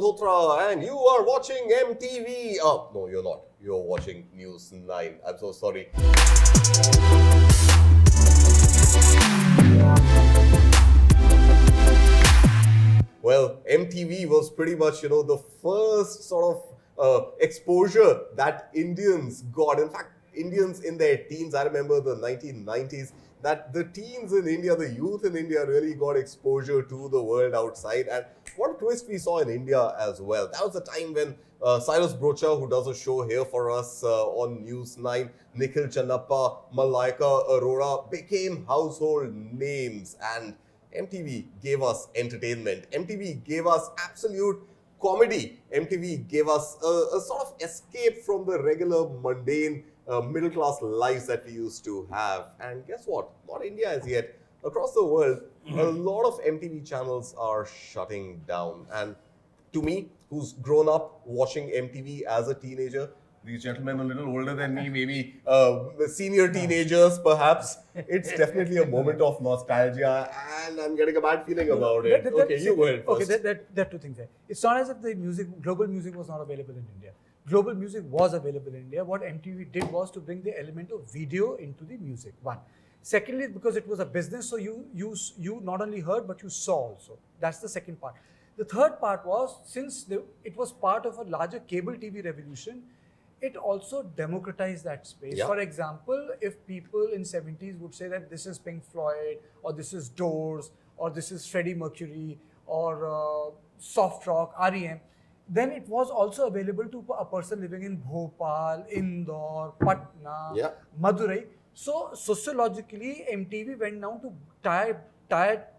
Malhotra and you are watching MTV. Oh, no, you're not. You're watching News9. I'm so sorry. Well, MTV was pretty much, the first sort of exposure that Indians got. In fact, Indians in their teens, I remember the 1990s, that the teens in India, the youth in India really got exposure to the world outside. And what a twist we saw in India as well. That was the time when Cyrus Brocha, who does a show here for us on News9, Nikhil Channappa, Malaika Arora became household names. And MTV gave us entertainment. MTV gave us absolute comedy. MTV gave us a sort of escape from the regular mundane middle-class lives that we used to have. And guess what? Not India as yet. Across the world, a lot of MTV channels are shutting down. And to me, who's grown up watching MTV as a teenager, these gentlemen a little older than me, maybe senior teenagers perhaps, it's definitely a moment of nostalgia and I'm getting a bad feeling about it. Okay, you go ahead first. Okay, there are two things there. It's not as if the global music was not available in India. Global music was available in India. What MTV did was to bring the element of video into the music, one. Secondly, because it was a business, so you not only heard, but you saw also. That's the second part. The third part was, since it was part of a larger cable TV revolution, it also democratized that space. Yeah. For example, if people in 70s would say that this is Pink Floyd, or this is Doors, or this is Freddie Mercury, or soft rock, REM, then it was also available to a person living in Bhopal, Indore, Patna, yeah, Madurai. So sociologically, MTV went down to tier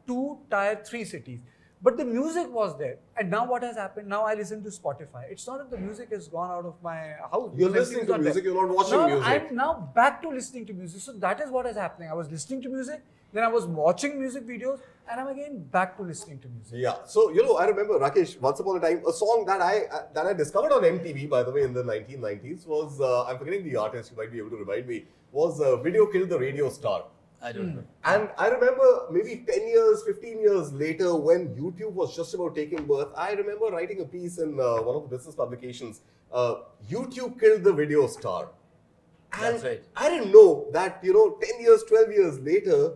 2, tier 3 cities. But the music was there. And now what has happened? Now I listen to Spotify. It's not that the music has gone out of my house. You're listening to music, you're not watching music. I'm now back to listening to music. So that is what is happening. I was listening to music, then I was watching music videos, and I'm again back to listening to music. Yeah. So, I remember, Rakesh, once upon a time, a song that I discovered on MTV, by the way, in the 1990s was, I'm forgetting the artist, you might be able to remind me, was Video Killed the Radio Star. I don't know. And I remember maybe 10 years, 15 years later, when YouTube was just about taking birth, I remember writing a piece in one of the business publications, YouTube killed the video star. And that's right. I didn't know that, 10 years, 12 years later,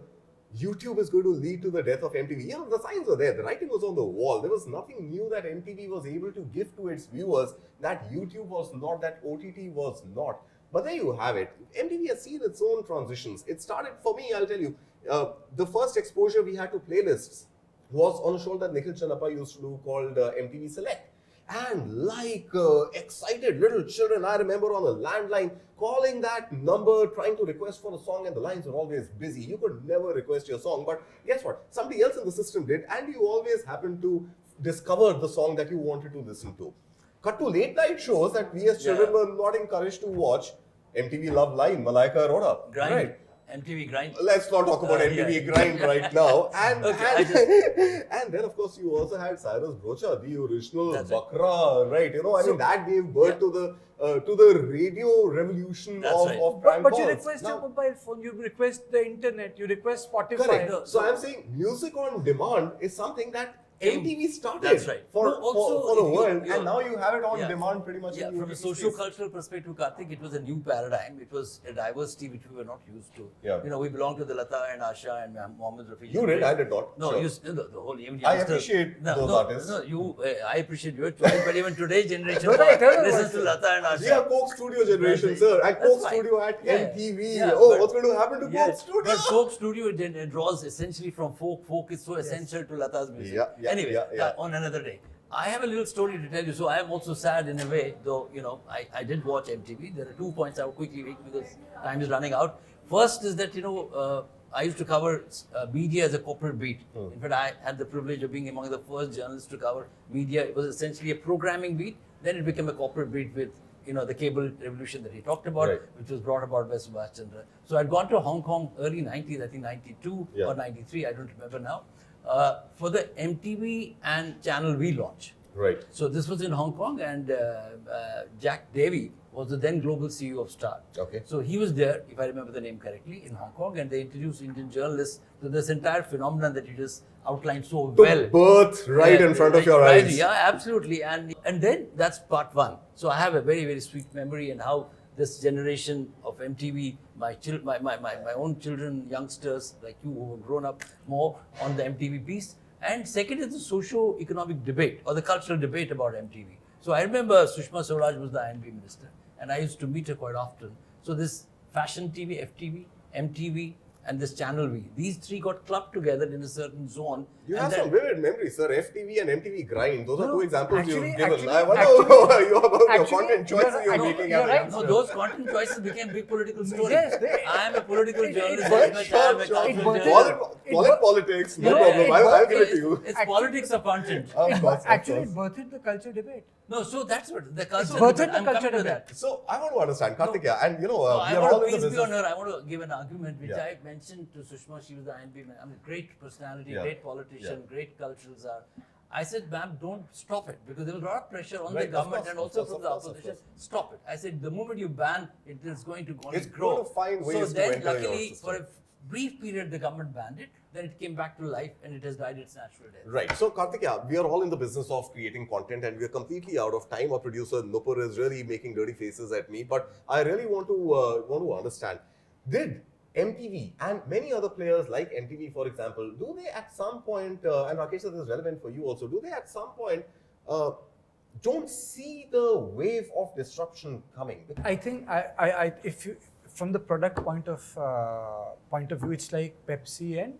YouTube is going to lead to the death of MTV. The signs were there. The writing was on the wall. There was nothing new that MTV was able to give to its viewers that YouTube was not, that OTT was not. But there you have it. MTV has seen its own transitions. It started, for me, I'll tell you, the first exposure we had to playlists was on a show that Nikhil Channappa used to do called MTV Select. And like excited little children, I remember on a landline calling that number, trying to request for a song, and the lines were always busy. You could never request your song. But guess what? Somebody else in the system did, and you always happened to discover the song that you wanted to listen to. Cut to late night shows that we as children were not encouraged to watch. MTV Love Line, Malaika Arora. Grind. Right. MTV Grind. Let's not talk about MTV Grind right now. And, and then, of course, you also had Cyrus Brocha, the original Bakra, right? That gave birth to the radio revolution of prime But you request your mobile phone, you request the internet, you request Spotify. Correct. So I'm saying music on demand is something that MTV started for the world, and now you have it on demand pretty much. Yeah, from a socio-cultural perspective, Karthik, it was a new paradigm. It was a diversity which we were not used to. Yeah. We belong to the Lata and Asha and Mohammed Rafi. You did, I did not. No, the whole even I appreciate those artists. No, I appreciate you. But even today's generation listens to Lata and Asha. We are Coke Studio generation, sir. At Coke Studio at MTV. Yeah, what's going to happen to Coke Studio? But Coke Studio draws essentially from folk. Folk is so essential to Lata's music. Anyway, on another day. I have a little story to tell you. So I am also sad in a way, though, I did watch MTV. There are 2 points I will quickly make because time is running out. First is that, I used to cover media as a corporate beat. In fact, I had the privilege of being among the first journalists to cover media. It was essentially a programming beat. Then it became a corporate beat with, the cable revolution that he talked about, which was brought about by Subhash Chandra. So I'd gone to Hong Kong early 90s, I think 92 or 93, I don't remember now. For the MTV and Channel V launch. Right. So this was in Hong Kong, and Jack Davey was the then global CEO of Star. Okay. So he was there, if I remember the name correctly, in Hong Kong, and they introduced Indian journalists to this entire phenomenon that you just outlined so To well. birth right in front of your Right, eyes. yeah, absolutely. And then that's part one. So I have a very, very sweet memory and how this generation of MTV, my own children, youngsters like you who have grown up more on the MTV piece. And second is the socio-economic debate or the cultural debate about MTV. So I remember Sushma Swaraj was the INB minister and I used to meet her quite often. So this Fashion TV, FTV, MTV, and this Channel V. These three got clubbed together in a certain zone. You and have then- some vivid memories, sir. FTV and MTV grind. Those are two examples actually- you've given. actually- I wonder actually- you about your actually, content choices you're- you're no, making you're as a right. youngster. No, those content choices became big political stories. Yes, they- I am a political journalist. birthed- I Sure, am a sure. cultural birthed- journalist. Call it politics, no Yeah, problem. it I'll birthed- give it to you. It's politics of content. Of course, of Actually, it course. birthed the culture debate. No, so that's what the culture. birthed debate. the I'm culture coming to debate. that. So I want to understand, Karthikeya, and No, we I are want all to in the please be on business. her. I want to give an argument which Yeah. I mentioned to Sushma. She was the INB. I'm a great personality, Yeah. great politician, Yeah. great cultural czar. I said, ma'am, don't stop it because there was a lot of pressure on Right, the of government course, and of also course, from of the course, of opposition. course. Stop it. I said, the moment you ban, it is going to only It's grow. going to find ways so to then, enter your luckily, system. for a brief period, the government banned it. Then it came back to life and it has died its natural death. Right. So, Karthikeya, we are all in the business of creating content and we are completely out of time. Our producer Nupur is really making dirty faces at me. But I really want to understand, did MTV and many other players like MTV, for example, do they at some point, and Rakesh, this is relevant for you also, do they at some point don't see the wave of disruption coming? I think if you from the product point of view, it's like Pepsi and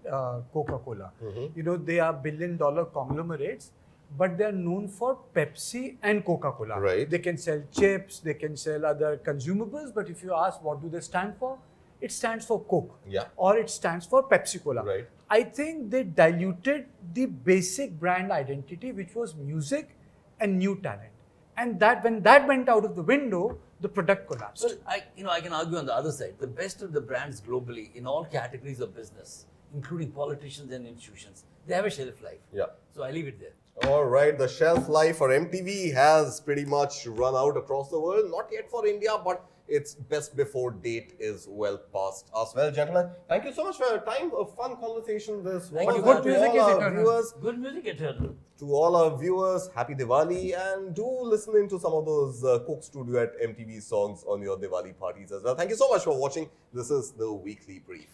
Coca-Cola. You know, they are billion-dollar conglomerates, but they are known for Pepsi and Coca-Cola. Right. They can sell chips, they can sell other consumables, but if you ask what do they stand for, it stands for Coke. Yeah. Or it stands for Pepsi Cola. Right. I think they diluted the basic brand identity, which was music and new talent. And that when that went out of the window, the product collapsed. So I can argue on the other side. The best of the brands globally in all categories of business, including politicians and institutions, they have a shelf life. Yeah. So I leave it there. All right, the shelf life for MTV has pretty much run out across the world. Not yet for India, but its best before date is well past us. Well, gentlemen, thank you so much for your time. A fun conversation this Thank was. you. Good To music all is our eternal. viewers, Good music eternal. to all our viewers, happy Diwali, and do listen into some of those Coke Studio at MTV songs on your Diwali parties as well. Thank you so much for watching. This is the Weekly Brief.